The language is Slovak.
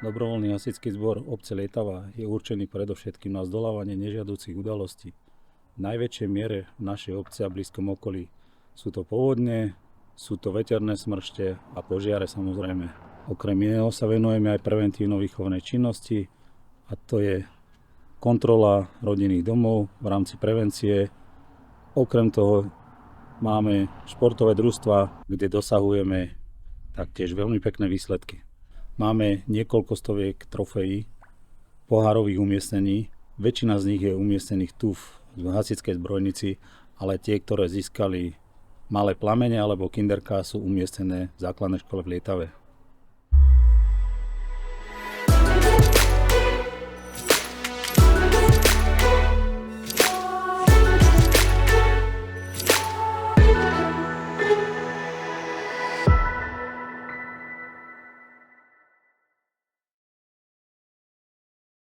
Dobrovoľný hasičský zbor obce Lietava je určený predovšetkým na zdolávanie nežiaducich udalostí. V najväčšej miere v našej obci a blízkom okolí sú to povodne, sú to veterné smršte a požiare samozrejme. Okrem iného sa venujeme aj preventívno-výchovnej činnosti a to je kontrola rodinných domov v rámci prevencie. Okrem toho máme športové družstva, kde dosahujeme taktiež veľmi pekné výsledky. Máme niekoľko stoviek trofejí, pohárových umiestnení. Väčšina z nich je umiestnených tu v hasičskej zbrojnici, ale tie, ktoré získali Malé plamene alebo Kinderka, sú umiestnené v základnej škole v Lietave.